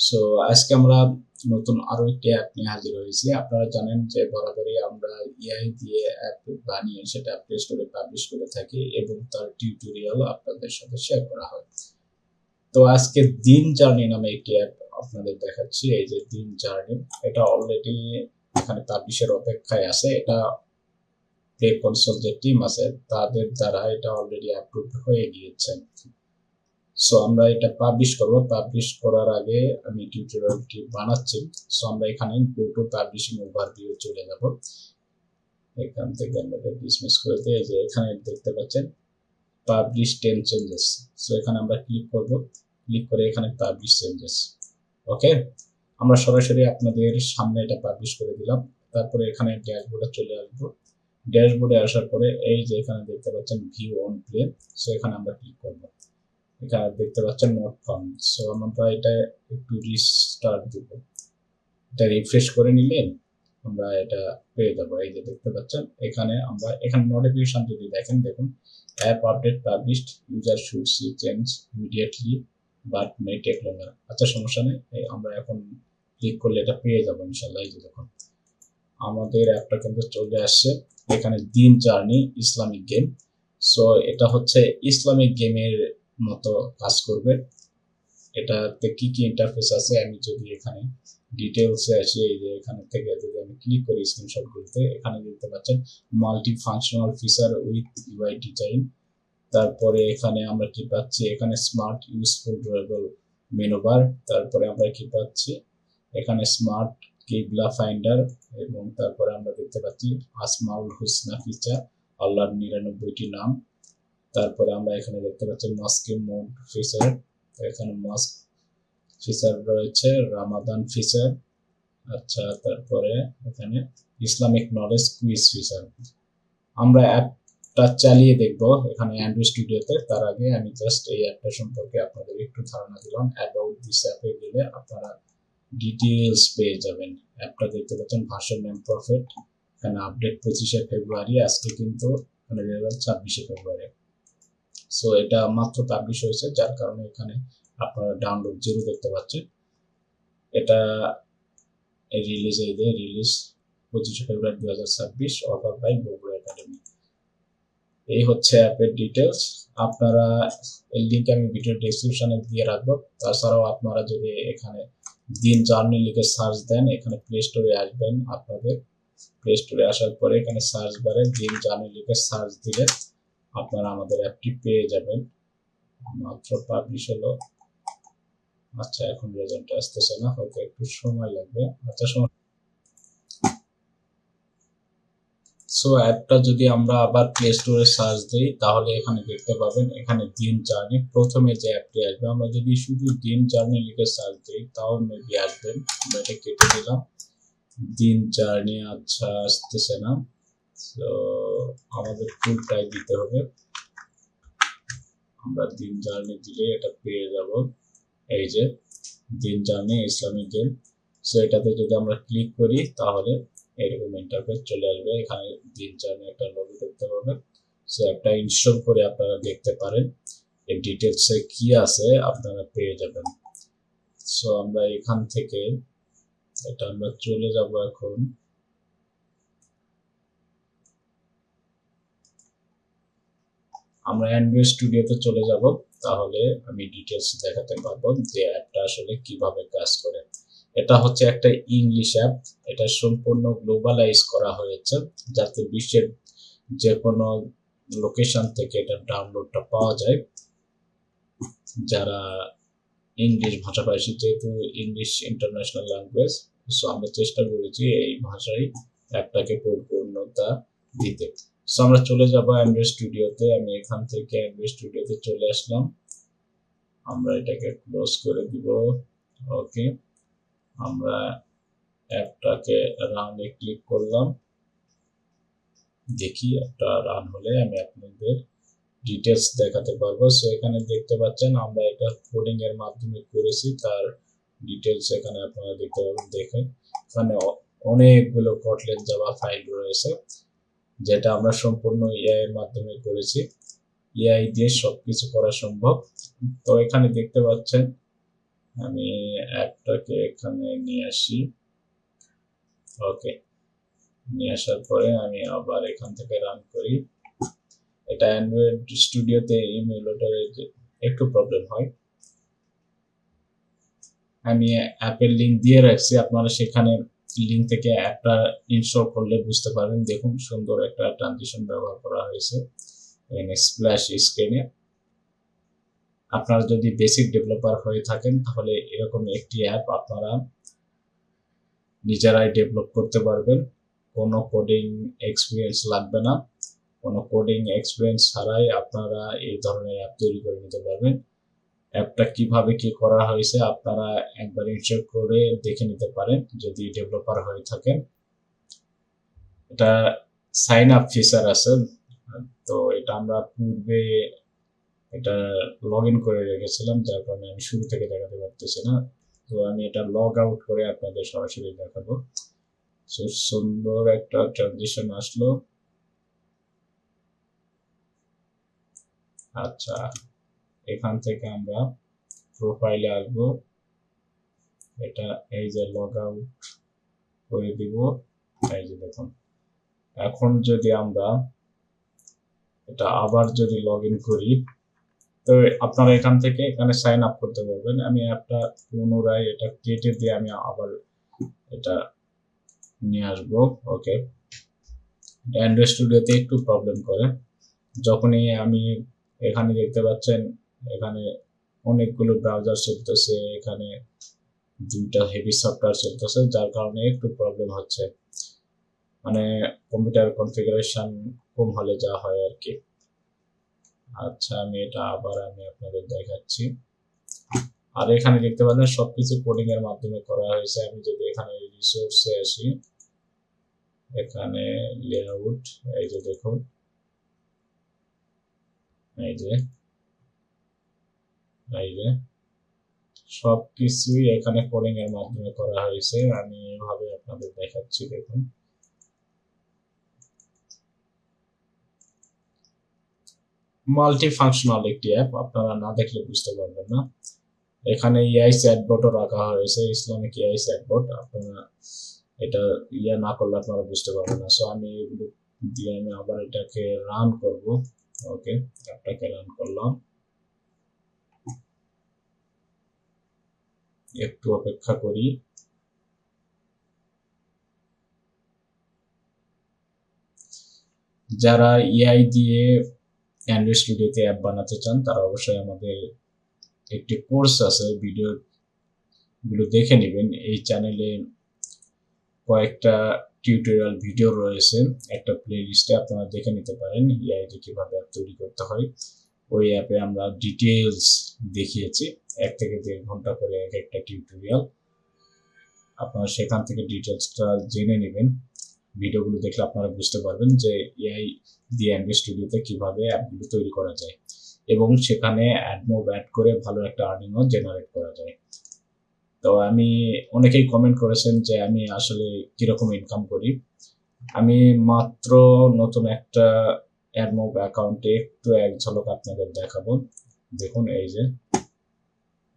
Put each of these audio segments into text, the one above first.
So আজকে আমরা নতুন আরো একটি অ্যাপ নিয়ে হাজির হয়েছি। আপনারা জানেন যে বরাবরই আমরা এআই দিয়ে অ্যাপ বানিয়ে সেটা প্লে স্টোরে পাবলিশ করে থাকি এবং তার টিউটোরিয়াল আপনাদের সাথে শেয়ার করা হয়। তো আজকে দিন জার্নি নামে একটি অ্যাপ আপনাদের দেখাচ্ছি। এই যে দিন জার্নি, এটা অলরেডি এখানে পাবলিশের অপেক্ষায় আছে। এটা প্লে কনসোল যে টিম আছে তাদের দ্বারা এটা অলরেডি অ্যাপ্রুভ হয়ে গিয়েছে। সো আমরা এটা পাবলিশ করব। পাবলিশ করার আগে আমি টিউটোরিয়ালটি বানাচ্ছি। সো আমরা এখানে গো টু পাবলিশিং ওভারভিউ চলে যাব। এখান থেকে আমরা ডিসমিস করে দিয়ে যে এখানে দেখতে পাচ্ছেন পাবলিশ 10 চেঞ্জেস। সো এখানে আমরা ক্লিক করব। ক্লিক করে এখানে পাবলিশ চেঞ্জেস। ওকে, আমরা সরাসরি আপনাদের সামনে এটা পাবলিশ করে দিলাম। তারপরে এখানে ড্যাশবোর্ডে চলে আসবো। ড্যাশবোর্ডে আসার পরে এই যে এখানে দেখতে পাচ্ছেন ভিউ অন প্লে। সো এখানে আমরা ক্লিক করব। এখানে দেখতে পাচ্ছেন নোট ফাউন্ড। সো আমরা এটা একটু রিস্টার্ট দিব। এটা রিফ্রেশ করে নিলে আমরা এটা পেয়ে যাবো। এই যে দেখতে পাচ্ছেন এখানে নোটিফিকেশন যদি দেখেন, দেখুন app update published, user should see change immediately but may take longer. আচ্ছা, সমস্যা নেই, আমরা এখন ক্লিক করলে এটা পেয়ে যাবো ইনশাল্লাহ। এই যে দেখুন আমাদের অ্যাপটা কিন্তু চলে আসছে। এখানে দিন জার্নি ইসলামিক গেম। সো এটা হচ্ছে ইসলামিক গেমের মতো কাজ করবে। এটাতে কি কি ইন্টারফেস আছে আমি যদি এখানে ডিটেলসে আসি, এই যে এখানে থেকে যদি আমি ক্লিক করি স্ক্রিনশট গুলোতে, এখানে দেখতে পাচ্ছেন multi functional feature with UI design. তারপরে এখানে আমরা কি পাচ্ছি, এখানে smart useful durable menu bar. তারপরে আমরা কি পাচ্ছি, এখানে স্মার্ট কিবলা ফাইন্ডার, এবং তারপরে আমরা দেখতে পাচ্ছি আসমাউল হুসনা ফিচার, আল্লাহর 99টি নাম। তারপরে আমরা এখানে দেখতে পাচ্ছি মস্ক মোড ফিচার, এখানে মস্ক ফিচার রয়েছে, রামাদান ফিচার। আচ্ছা, তারপরে এখানে ইসলামিক নলেজ কুইজ ফিচার। আমরা অ্যাপটা চালিয়ে দেখব এখানে অ্যান্ড্রয়েড স্টুডিওতে। তার আগে আমি জাস্ট এই অ্যাপটা সম্পর্কে আপনাদের একটু ধারণা দিলাম। অ্যাবাউট দিস অ্যাপে গেলে আপনারা ডিটেলস পেয়ে যাবেন। অ্যাপটা দেখতে পাচ্ছেন ভার্সন নেম প্রফেট, এখানে আপডেট 25শে ফেব্রুয়ারি, আজকে কিন্তু 26শে ফেব্রুয়ারি। সো এটা মাত্র পাবলিশ হয়েছে, যার কারণে এখানে আপনারা ডাউনলোড জিরো দেখতে পাচ্ছেন। এটা release 25শে February 2026, offer by Bogura academy. এই হচ্ছে অ্যাপের ডিটেলস। আপনারা এই লিঙ্ক আমি ভিডিও ডেসক্রিপশনে দিয়ে রাখবো। তাছাড়াও আপনারা যদি এখানে দিন জার্নি লিখে সার্চ দেন, এখানে প্লে স্টোরে আসবেন। আপনাদের প্লে স্টোরে আসার পরে এখানে সার্চ বারে দিন জার্নি লিখে সার্চ দিলে আপনারা আমাদের অ্যাপটি পেয়ে যাবেন। মাত্র পাবলিশ হলো। আচ্ছা, এখন রেজাল্ট আসতেছে না, হয়তো একটু সময় লাগবে। আচ্ছা, সো অ্যাপটা যদি আমরা আবার প্লে স্টোরে সার্চ দিই, তাহলে এখানে দেখতে পাবেন এখানে দিন জার্নি প্রথমে যে অ্যাপটি আসবে। আমরা যদি শুধু দিন জার্নি লিখে সার্চ দিই তাও মেবি আসবেন। আমরা এটা কেটে দিলাম। দিন জার্নি আচ্ছা আসতেছে না, তো আমাদের ফুলটাই দিতে হবে। আমরা দিন জার্নি দিলে এটা পেয়ে যাব। এই যে দিন জার্নি ইসলামিক গেম। সো এটাতে যদি আমরা ক্লিক করি তাহলে এরকম ইন্টারফেস চলে আসবে। এখানে দিন জার্নি একটা লোগো দেখতে পাবেন। সো একটা ইনস্টল করে আপনারা দেখতে পারেন, এই ডিটেলসে কি আছে আপনারা পেয়ে যাবেন। সো আমরা এখান থেকে এটা আমরা চলে যাব। এখন আমরা অ্যান্ড্রয়েড স্টুডিওতে চলে যাব, তাহলে আমি ডিটেলস দেখাতে পারবো যে অ্যাপটা আসলে কিভাবে কাজ করে। এটা হচ্ছে একটা ইংলিশ অ্যাপ। এটা সম্পূর্ণ গ্লোবালাইজ করা হয়েছে যাতে বিশ্বের যে কোনো লোকেশন থেকে এটা ডাউনলোডটা পাওয়া যায়। যারা ইংলিশ ভাষাভাষী, যেহেতু ইংলিশ ইন্টারন্যাশনাল ল্যাঙ্গুয়েজ, সো আমরা চেষ্টা করেছি এই ভাষায় অ্যাপটাকে পরিপূর্ণতা দিতে। সো আমরা চলে যাব অ্যান্ড্রয়েড স্টুডিওতে। আমি এখান থেকে অ্যান্ড্রয়েড স্টুডিওতে চলে আসলাম। আমরা এটাকে ক্লোজ করে দিব। ওকে, আমরা অ্যাপটাকে রানে ক্লিক করলাম। দেখি একটা রান হলে আমি আপনাদের ডিটেলস দেখাতে পারবো। সো এখানে দেখতে পাচ্ছেন আমরা এটা কোডিং এর মাধ্যমে করেছি, তার ডিটেলস এখানে আপনারা দেখতে পাবেন। দেখেন এখানে অনেকগুলো কটলেট জাভা ফাইল রয়েছে, যেটা আমরা সম্পূর্ণ এআই এর মাধ্যমে করেছি। এআই দিয়ে সবকিছু করা সম্ভব। তো এখানে দেখতে পাচ্ছেন আমি অ্যাপটাকে এখানে নিয়ে আসি। ওকে, নিয়ে আসার পরে আমি আবার এখান থেকে রান করি। এটা অ্যান্ড্রয়েড স্টুডিওতে ইমুলেটরের একটু প্রবলেম হয়। আমি অ্যাপের লিঙ্ক দিয়ে রাখছি, আপনারা সেখানে লিঙ্ক থেকে অ্যাপটা ইনস্টল করলে বুঝতে পারবেন। দেখুন সুন্দর একটা ট্রানজিশন ব্যবহার করা হয়েছে এখানে স্প্ল্যাশ স্ক্রিনে। আপনারা যদি বেসিক ডেভেলপার হয়ে থাকেন তাহলে এরকম একটি অ্যাপ আপনারা নিজেরাই ডেভেলপ করতে পারবেন। কোনো কোডিং এক্সপিরিয়েন্স লাগবে না। কোনো কোডিং এক্সপিরিয়েন্স ছাড়াই আপনারা এই ধরনের অ্যাপ তৈরি করে নিতে পারবেন। অ্যাপটা কিভাবে কি করা হয়েছে আপনারা একবার ইনস্টল করে দেখে নিতে পারেন যদি ডেভেলপার হয়ে থাকেন। এটা সাইন আপ ফিচার আছে, তো এটা আমরা পূর্বে এটা লগ ইন করে রেখেছিলাম, যার কারণে আমি শুরু থেকে দেখাতে পারতেছি না। তো আমি এটা লগ আউট করে আপনাদের সরাসরি দেখাবো। সুন্দর একটা ট্রানজিশন আসলো। আচ্ছা, এখান থেকে আমরা প্রোফাইলে আসবো। এটা এই যে লগ আউট করে দিব, এই যে দেখুন। এখন যদি আমরা এটা আবার যদি লগ ইন করি, তো আপনারা এখান থেকে এখানে সাইন আপ করতে পারবেন। আমি অ্যাপটা পুনরায় এটা কেটে দিয়ে আমি আবার এটা নিয়ে আসবো। ওকে, অ্যান্ড্রয়েড স্টুডিওতে একটু প্রবলেম করে। যখনই আমি এখানে দেখতে পাচ্ছেন এখানে অনেকগুলো ব্রাউজার চলতেছে, এখানে দুইটা হেভি সফটওয়্যার চলতেছে, যার কারণে একটু প্রবলেম হচ্ছে, মানে কম্পিউটার কনফিগারেশন কম হলে যা হয় আর কি। আচ্ছা, আমি এটা আবার আপনাদের দেখাচ্ছি। আর এখানে দেখতে পাচ্ছেন সবকিছু কোডিং এর মাধ্যমে করা হয়েছে। আমি যদি এখানে রিসোর্সে আসি, এখানে লেআউট, এই যে দেখুন, এই যে সবকিছুই এখানে কোডিং এর মাধ্যমে করা হয়েছে। আমি এভাবে আপনাদের দেখাচ্ছি, দেখুন। মাল্টি ফাংশনাল একটি অ্যাপ, আপনারা না দেখলে বুঝতে পারবেন না। এখানে এআই চ্যাটবটও রাখা হয়েছে, ইসলামিক এআই চ্যাটবট। আপনারা এটা না করলে আপনারা বুঝতে পারবেন না। সো আমি এগুলো দিয়ে আমি আবার এটাকে রান করব। ওকে, অ্যাপটাকে রান করলাম। একটু অপেক্ষা করি। যারা এআই দিয়ে অ্যান্ড্রয়েড স্টুডিওতে অ্যাপ বানাতে চান তারা অবশ্যই আমাদের একটি কোর্স আছে, ভিডিও গুলো দেখে নেবেন। এই চ্যানেলে কয়েকটা টিউটোরিয়াল ভিডিও রয়েছে একটা প্লে লিস্টে, আপনারা দেখে নিতে পারেন এআই দিয়ে কিভাবে অ্যাপ তৈরি করতে হয়। ওই অ্যাপে আমরা ডিটেলস দেখিয়েছি, 1 থেকে 1.5 ঘন্টা করে এক একটা টিউটোরিয়াল। আপনারা সেখান থেকে ডিটেলসটা জেনে নেবেন। ভিডিওগুলো দেখলে আপনারা বুঝতে পারবেন যে এআই দিয়ে অ্যান্ড্রয়েড স্টুডিওতে কিভাবে অ্যাপগুলো তৈরি করা যায়, এবং সেখানে অ্যাডমোব অ্যাড করে ভালো একটা আর্নিংও জেনারেট করা যায়। তো আমি অনেকেই কমেন্ট করেছেন যে আমি আসলে কিরকম ইনকাম করি। আমি মাত্র নতুন একটা অ্যাডমোব অ্যাকাউন্টে একটু এক ঝলক আপনাদের দেখাবো। দেখুন, এই যে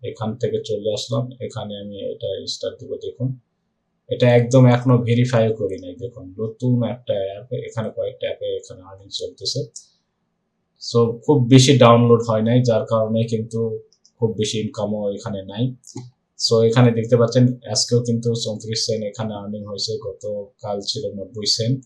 এখান থেকে চলে আসলাম, এখানে আমি এটা স্টার্ট দেবো। দেখুন, এটা একদম এখনো ভেরিফাই করি নাই। দেখুন, নতুন একটা অ্যাপ, এখানে কয়েকটা অ্যাপে এখানে আর্নিং চলতেছে। সো খুব বেশি ডাউনলোড হয় নাই, যার কারণে কিন্তু খুব বেশি ইনকামও এখানে নাই। সো এখানে দেখতে পাচ্ছেন আজকেও কিন্তু 34 সেন্ট এখানে আর্নিং হয়েছে, গতকাল ছিল 90 সেন্ট।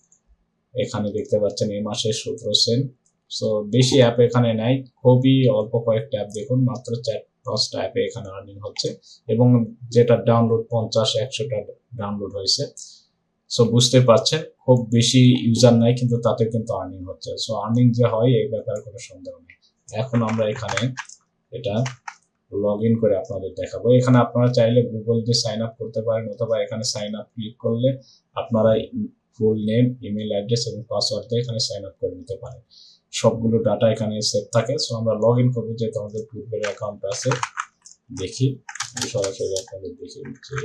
এখানে দেখতে পাচ্ছেন এই মাসে 17 সেন্ট। সো বেশি অ্যাপ এখানে নাই, খুবই অল্প কয়েকটা অ্যাপ। দেখুন, মাত্র 4-5টা অ্যাপে এখানে আর্নিং হচ্ছে, এবং যেটা ডাউনলোড 50-100টা ডাউনলোড হয়েছে। সো বুঝতে পারছেন খুব বেশি ইউজার নাই, কিন্তু তাতে কিন্তু আর্নিং হচ্ছে। সো আর্নিং যে হয় এই ব্যাপারে কোনো সন্দেহ নেই। এখন আমরা এখানে এটা লগ ইন করে আপনাদের দেখাবো। এখানে আপনারা চাইলে গুগল দিয়ে সাইন আপ করতে পারেন, অথবা এখানে সাইন আপ ক্লিক করলে আপনারা ফুল নেম, ইমেল অ্যাড্রেস এবং পাসওয়ার্ড দিয়ে এখানে সাইন আপ করে নিতে পারেন। সবগুলো ডাটা এখানে সেভ থাকে। সো আমরা লগ ইন করবো, যেহেতু আমাদের পূর্বের অ্যাকাউন্ট আছে। দেখি, সরাসরি আপনাদের দেখে দিচ্ছি।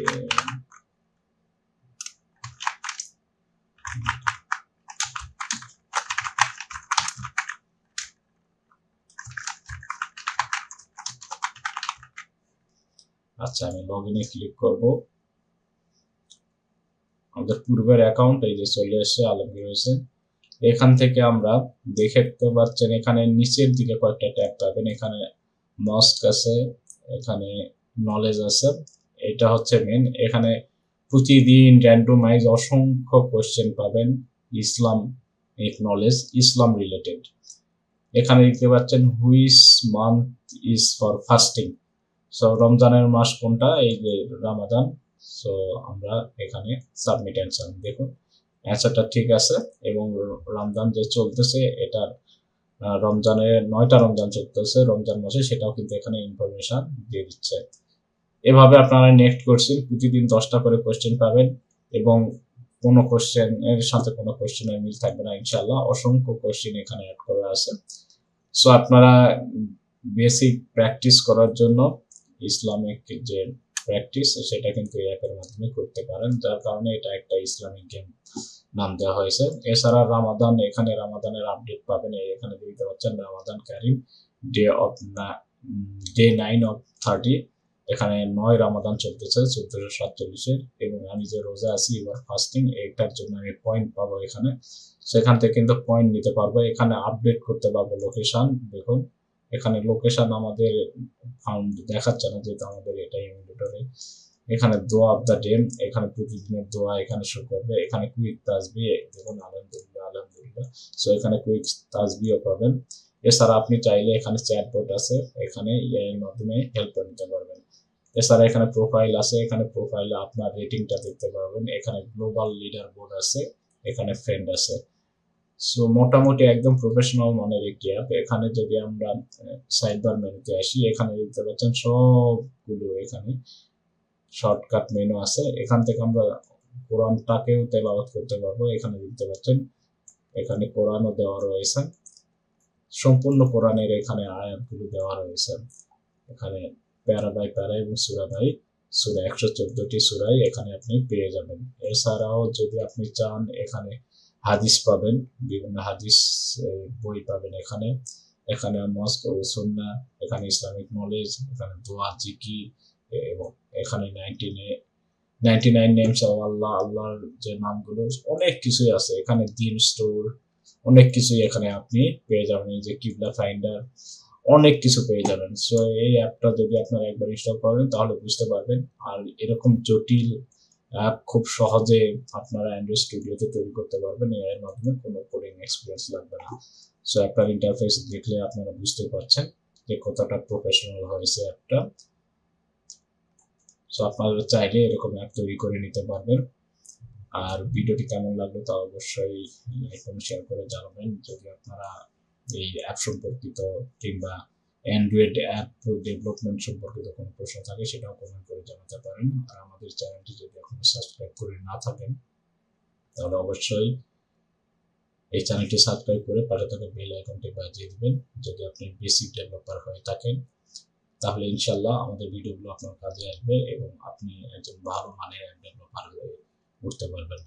আচ্ছা, আমি লগইনে ক্লিক করব। আমাদের পূর্বের অ্যাকাউন্ট এই যে চলে এসেছে, আলমগীর হোসেন। এখান থেকে আমরা দেখতে পাচ্ছেন এখানে নিচের দিকে কয়েকটা ট্যাব পাবেন। এখানে মস্ক আছে, এখানে নলেজ আছে, এটা হচ্ছে মেন। এখানে প্রতিদিন র্যান্ডমাইজ অসংখ্য কোশ্চেন পাবেন ইসলামিক নলেজ, ইসলাম রিলেটেড। এখানে দেখতে পাচ্ছেন which month is for fasting. So রমজানের মাস কোনটা? এই যে রমাদান। সো আমরা এখানে সাবমিট অ্যান্সার দেখুন, অ্যান্সারটা ঠিক আছে। এবং রমজান যে চলতেছে, এটা রমজানের 9টা রমজান চলতেছে রমজান মাসে, সেটাও কিন্তু এখানে ইনফরমেশন দিয়ে দিচ্ছে। এভাবে আপনারা নেক্সট কোশ্চেন প্রতিদিন 10টা করে কোশ্চেন পাবেন, এবং কোনো কোশ্চেনের সাথে কোনো কোশ্চেনের মিল থাকবে না ইনশাআল্লাহ। অসংখ্য কোশ্চেন এখানে অ্যাড করা আছে। সো আপনারা বেসিক প্র্যাকটিস করার জন্য ইসলামিক যে প্র্যাকটিস, সেটা কিন্তু এই অ্যাপের মাধ্যমে করতে পারেন, যার কারণে এটা একটা ইসলামিক গেম নাম দেওয়া হয়েছে। এছাড়া রামাদান, এখানে রামাদানের আপডেট পাবেন। এখানে দেখতে পাচ্ছেন রামাদান কারিম ডে 9 অফ 30। এখানে 9 রামাদান চলতেছে 1447-এর, এবং আমি যে রোজা আছি এবার ফাস্টিং, এটার জন্য আমি পয়েন্ট পাবো এখানে। সেখান থেকে কিন্তু পয়েন্ট নিতে পারবো। এখানে আপডেট করতে পারবো লোকেশন। দেখুন এখানে লোকেশন আমাদের ফাউন্ড দেখাচ্ছে না, যেহেতু আমাদের এটা ইমিডিয়েটরে। এখানে দোয়া অফ দ্য ডে, এখানে প্রতিদিনের দোয়া এখানে শো করবে। এখানে কুইক তাসবিহ, দেখুন আলহামদুলিল্লাহ আলহামদুলিল্লাহ। সো এখানে কুইক তাসবিহও পাবেন। এছাড়া আপনি চাইলে এখানে চ্যাটবট আছে, এখানে এর মাধ্যমে হেল্প নিতে পারবেন। এছাড়া এখানে প্রোফাইল আছে, এখানে প্রোফাইলে আপনার রেটিংটা দেখতে পারবেন। এখানে গ্লোবাল লিডার বোর্ড আছে, এখানে ফ্রেন্ড আছে। সো মোটামুটি একদম প্রফেশনাল মানের একটি অ্যাপ। এখানে যদি আমরা সাইড বার মেনুতে আসি, এখানে দেখতে পাচ্ছেন সবগুলো এখানে শর্টকাট মেনু আছে। এখান থেকে আমরা কোরআনটাকেও তেলাওয়াত করতে পারবো। এখানে দেখতে পাচ্ছেন এখানে কোরআনও দেওয়া রয়েছে, সম্পূর্ণ কোরআনের এখানে আয়াতগুলো দেওয়া রয়েছে। এখানে প্যারা বাই প্যারা এবং সূরা বাই সূরা 114টি সূরাই এখানে আপনি পেয়ে যাবেন। এছাড়াও যদি আপনি চান, এখানে হাদিস পাবেন, বিভিন্ন হাদিস বই পাবেন এখানে। এখানে মস্ক ও সুন্নাহ, এখানে ইসলামিক নলেজ, এখানে দোয়া, জিকির, এবং এখানে 99 নেমস অফ আল্লাহ, আল্লাহর যে নামগুলো, অনেক কিছুই আছে এখানে। দিন স্টোর, অনেক কিছুই এখানে আপনি পেয়ে যাবেন। এই যে কিবলা ফাইন্ডার, অনেক কিছু পেয়ে যাবেন। সো এই অ্যাপটা যদি আপনারা একবার ইনস্টল করেন তাহলে বুঝতে পারবেন। আর এরকম জটিল অ্যাপ খুব সহজে আপনারা অ্যান্ড্রয়েড স্টুডিওতে তৈরি করতে পারবেন। এর মাধ্যমে কোনো কোডিং এক্সপিরিয়েন্স লাগবে না। সো অ্যাপটার ইন্টারফেস দেখলে আপনারা বুঝতে পারছেন যে কতটা প্রফেশনাল হয়েছে অ্যাপটা। সো আপনারা চাইলে এরকম অ্যাপ তৈরি করে নিতে পারবেন। আর ভিডিওটি কেমন লাগলো তা অবশ্যই লাইক এবং শেয়ার করে জানাবেন। যদি আপনারা এই অ্যাপ সম্পর্কিত কিংবা অ্যান্ড্রয়েড অ্যাপ ডেভেলপমেন্ট সম্পর্কিত কোনো প্রশ্ন থাকে, সেটাও কমেন্ট করে জানাতে পারেন। আর আমাদের চ্যানেলটি যদি এখনো সাবস্ক্রাইব করে না থাকেন, তাহলে অবশ্যই এই চ্যানেলটি সাবস্ক্রাইব করে পাশে থাকা বেল আইকনটি বাজিয়ে দিবেন। যদি আপনি বেসিক ডেভেলপার হয়ে থাকেন, তাহলে ইনশাল্লাহ আমাদের ভিডিওগুলো আপনার কাজে আসবে এবং আপনি একজন ভালো মানের অ্যাপ ডেভেলপার হয়ে উঠতে পারবেন।